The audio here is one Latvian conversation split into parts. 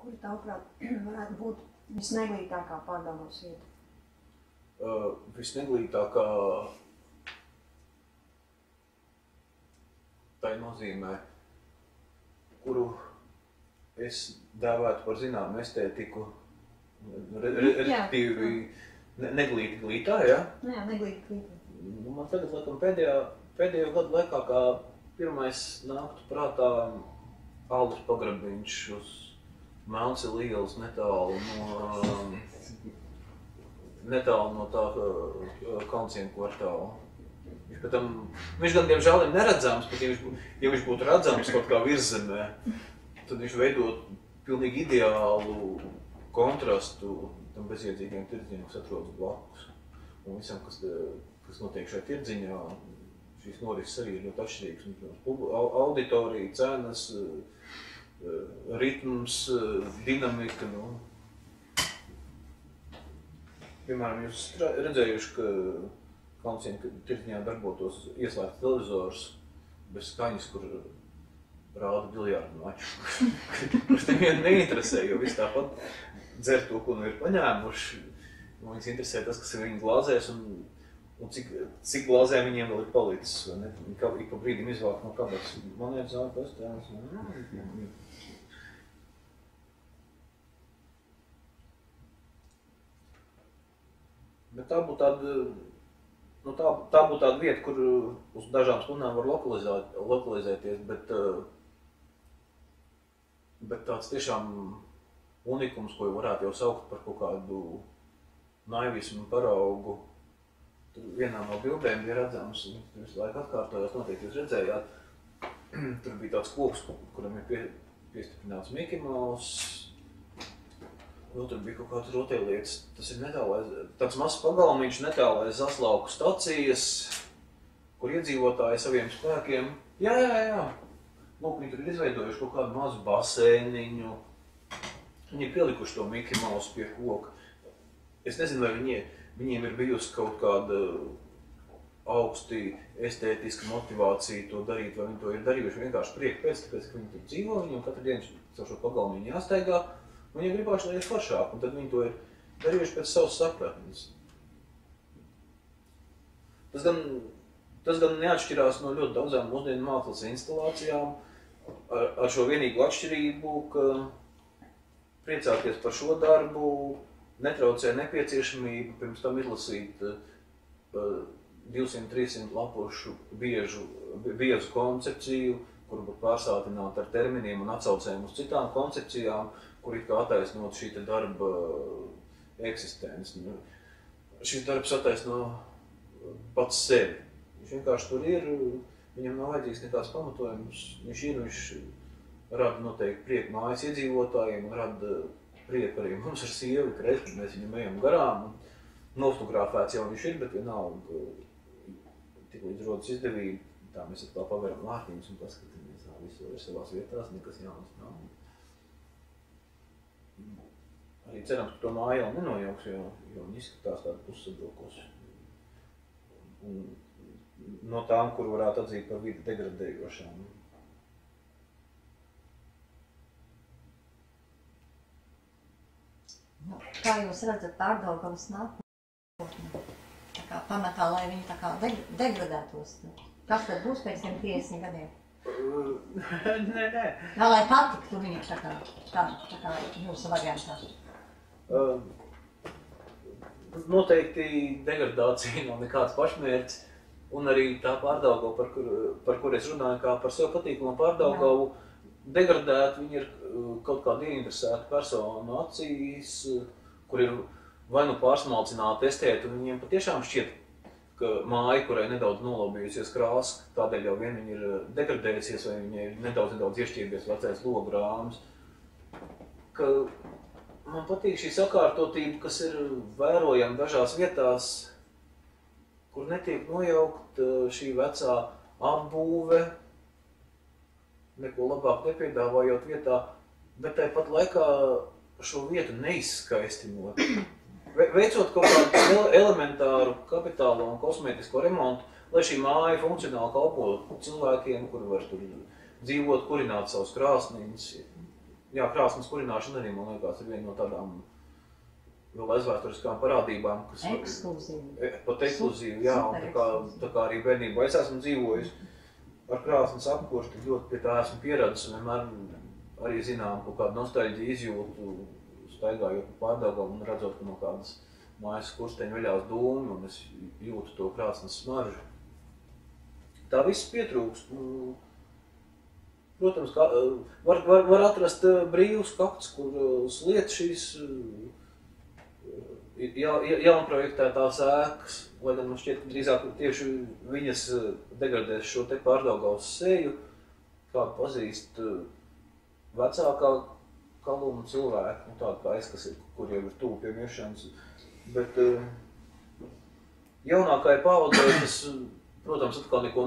Kur tavuprāt varētu būt visneglītākā Pārdaugavas vieta? Visneglītākā tai nozīmē, kuru es dēvētu par zināmu estētiku, respektīvi neglīti glītā, ja? Jā, neglīti glītā. Man tagad, laikam, pēdējo gadu laikā, kā pirmais nāktu prātā Aldis Pagrabiņš uz Melnceli ielas netālu no tā Kalncienu kvartāla. Viņš gan, diemžēl, ir neredzams, bet ja viņš būtu redzams kaut kā virszemē, tad viņš veidot pilnīgi ideālu kontrastu tam bezjēdzīgiem tirdziņam, kas atrodas blakus. Un visam, kas notiek šajā tirdziņā, šīs norises arī ir ļoti atšķirīgas. Auditorija, cenas, ritms, dinamika. Piemēram, jūs redzējuši, ka Kalncienu tirdziņā darbotos ieslēgts televizors bez skaņas, kur rāda biljārdu maču. Kurš nevienu neinteresē, jo viss tāpat dzer to, ko nu ir paņēmuši. Viņus interesē tas, kas ir viņu glāzēs un cik glāzē viņiem vēl ir palicis. Viņi ik pa brīdim izvāk no kabatas. Man ir zāle, kas tēmas. Bet tā būtu tāda vieta, kur uz dažām stundām var lokalizēties, bet tāds tiešām unikums, ko varētu jau saukt par kaut kādu naivismu paraugu. Tur vienā no bildēm bija redzams, tur visu laiku atkārtojās, noteikti jūs redzējāt. Tur bija tāds koks, kuram ir piestiprināts Mickey Mouse. Tur bija kaut kāds rotaļlietas, tas ir tāds mazs pagalmiņš netālais Zaslauku stacijas, kur iedzīvotāji saviem spēkiem, lūk, viņi tur ir izveidojuši kaut kādu mazu baseiniņu, viņi ir pielikuši to Mickey Mouse pie koka. Es nezinu, vai viņiem ir bijusi kaut kāda augsti estētiska motivācija to darīt, vai viņi to ir darījuši vienkārši prieku pēc, tāpēc, ka viņi tur dzīvo, viņiem katru dienu caur šo pagalmiņu jāstaigā. Viņiem gribāšu, lai ir foršāk, un tad viņi to ir darījuši pēc savas sapratnes. Tas gan neatšķirās no ļoti daudzām mūsdienu mākslas instalācijām, ar šo vienīgu atšķirību, ka priecāties par šo darbu netraucē nepieciešamību pirms tam izlasīt 200-300 lapušu biezu koncepciju, kur būtu pārsātināta ar terminiem un atsaucējiem uz citām koncepcijām, kur it kā attaisnot šī darba eksistenci. Šis darbs attaisno pats sevi. Viņš vienkārši tur ir, viņam nav vajadzīgs nekāds pamatojums. Viņš rada noteikti prieku mājas iedzīvotājiem un rada prieku arī mums ar sievu, ka reiz, kad mēs viņam ejam garām. Nofotografēts jau viņš ir, bet vienalga tik līdz rodas izdevība. Tā mēs atkal paveram vārtiņus un paskatāmies, visu ir savās vietās, nekas jaunas nav. Arī cerams, ka to māju jau nenojauks, jo viņi izskatās tādu pussadrokosi. Un no tām, kur varētu atzīt par vidi degradējošām. Kā jūs redzat Pārdaugavas nākotni? Tā kā pamatā, lai viņi tā kā degradētos. Kas tad būs pēc 50 gadiem? Nē. Lai patiktu viņi tā kā jūsu variantā. Noteikti degradācija nav nekāds pašmērķis, un arī tā Pārdaugava, par kur es runāju, kā par sev patīkamu Pārdaugavu, degradēt viņi ir kaut kāda ieinteresēta persona acīs, kur ir vai nu pārsmalcināta estēta, un viņiem patiešām šķiet, ka māja, kurai nedaudz nolabījusies krāsa, tādēļ jau vien viņa ir degradējusies, vai viņa ir nedaudz iešķībies vecais logu rāms. Man patīk šī sakārtotība, kas ir vērojama dažās vietās, kur netiek nojaukt šī vecā apbūve, neko labāk nepiedāvājot vietā, bet tāpat laikā šo vietu neizskaistinot. Veicot kaut kādu elementāru kapitālo un kosmētisko remontu, lai šī māja funkcionāli kalpo cilvēkiem, kuri var tur dzīvot, kurināt savus krāsniņus. jā, krāsnes kurināšana arī, man liekas, ir viena no tādām vēl aizvēsturiskām parādībām, kas... Ekskluzīvi. Pat ekskluzīvi, jā, un tā kā arī bērnībā es esmu dzīvojis ar krāsnes apkursu, tik ļoti pie tā esmu pieradis, un vienmēr arī zinām kaut kādu nostalģiju izjūtu, staigājot pa Pārdaugavām un redzot, ka no kādas mājas skursteņa veļās dūmi, un es jūtu to krāsnes smaržu. Tā viss pietrūkst. Protams, var atrast brīvus kaktus, kur sliet šīs jaunprojektētās ēkas, lai gan man šķiet, ka drīzāk tieši viņas degradēs šo te Pārdaugavas seju, kādu pazīst vecākā Kaluma cilvēki, tāda kā es, kas ir, kur jau ir tuvu pie miršanas. Bet jaunākai paudzei tas, protams, atkal neko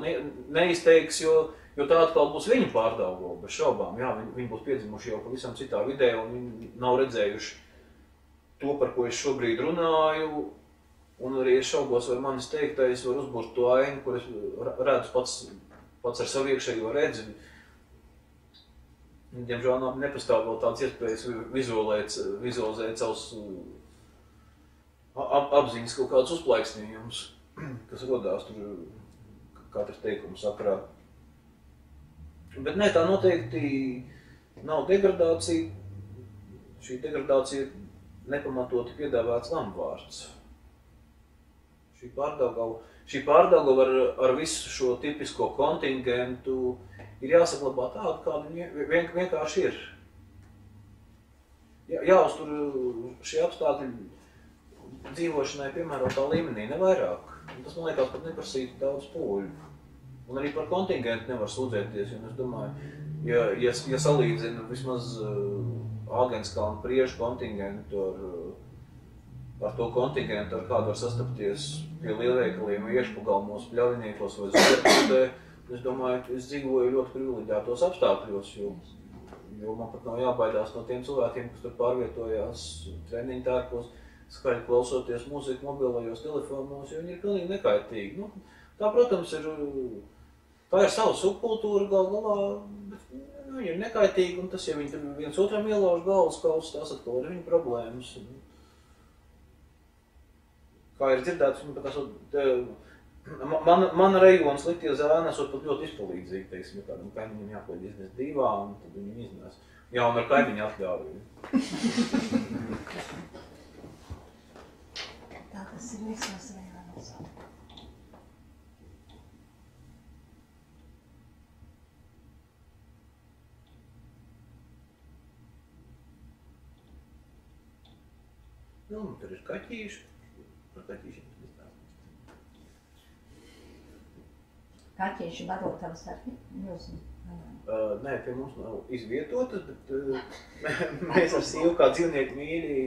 neizteiks, jo tā atkal būs viņu Pārdaugava, bez šaubām. Jā, viņi būs piedzimuši jau pavisam citā vidē, un viņi nav redzējuši to, par ko es šobrīd runāju, un arī es šaubos, vai manis teiktais var uzbūrt to ainu, kur es redzu pats ar savu iekšējo redzi. Diemžēl nepastāv vēl tāds iespējas vizualizēt savus apziņas kaut kādus uzplaiksnījumus, kas rodās tur katrs teikums sakarā. Bet nē, tā noteikti nav degradācija. Šī degradācija ir nepamatoti piedāvāts lamvārds. Šī Pārdaugava ar visu šo tipisko kontingentu ir jāsaglabā tādu, kāda viņa vienkārši ir. Jāuztur šie apstākļi dzīvošanai piemērotā līmenī, ne vairāk. Un tas, man liekas, pat neprasītu daudz pūļu. Un arī par kontingentu nevar sūdzēties, jo es domāju, ja salīdzinu vismaz Āgenskalna priežu kontingentu ar to kontingentu, ar kādu var sastapties pie lielveikaliem, iešpagalmos, pļaviniekos vai Zviedrudē, es domāju, ka es dzīvoju ļoti privileģētos apstākļos, jo man pat nav jābaidās no tiem cilvēkiem, kas tur pārvietojās treniņu tērpos, skaļi klausoties mūziku mobilajos telefonos, jo viņi ir pilnīgi nekaitīgi. Tā, protams, tā ir sava subkultūra galā, bet viņi ir nekaitīgi, un tas, ja viņi tur viens otram ielauž galvas kausus, tās atkal ir viņa problēmas. Kā ir dzirdēts, viņi pat esot, mana rejona sliktie zēni esot pat ļoti izpalīdzīgi, teiksim, ja kādam kaimiņam jāpaliek iznest divā, un tad viņi iznes. Jā, un ar kaimiņu atļauju. Tā tas ir visos rajonos. Tur ir kaķīši. Par kaķīšiem tas izstāstīs. Kaķīši barotavas ar jūsu? Nē, pie mums nav izvietotas, bet mēs ar sīvu kā dzīvnieku mīļi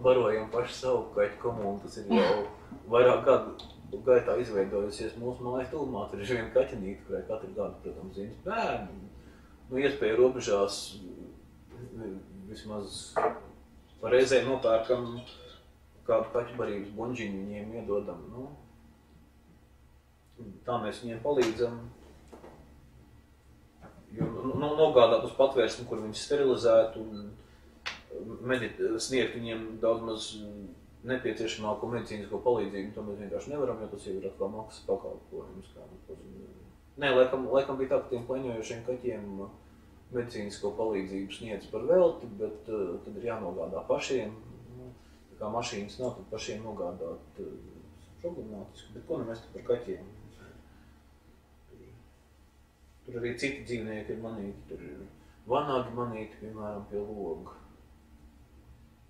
barojam paši savu kaķu komunu. Tas ir jau vairāk gadu gaitā izveidojusies mūsu mājas tuvumā. Tur ir viena kaķenīte, kurai katru gadu, protams, ziņas bērni. Iespēja robežās vismaz reizē nopērkam kādu kaķu barības buņģiņu, viņiem iedodam. Tā mēs viņiem palīdzam. Nogādāt uz patvērsni, kur viņus sterilizētu un sniegt viņiem daudz maz nepieciešamāko medicīnisko palīdzību. To mēs vienkārši nevaram, jo tas jau ir atkal maksas pakalpojums. Nē, laikam bija tā, ka tiem pleņojošiem kaķiem medicīnisko palīdzību sniedz par velti, bet tad ir jānogādā pašiem. Tā kā mašīnas nav, tad pašiem nogādāt problemātiski. Bet ko mēs te par kaķiem? Tur arī citi dzīvnieki ir manīti. Tur ir vanagi manīti, piemēram, pie loga.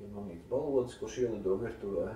Ir manīts balodis, kurš ielido virtuvē.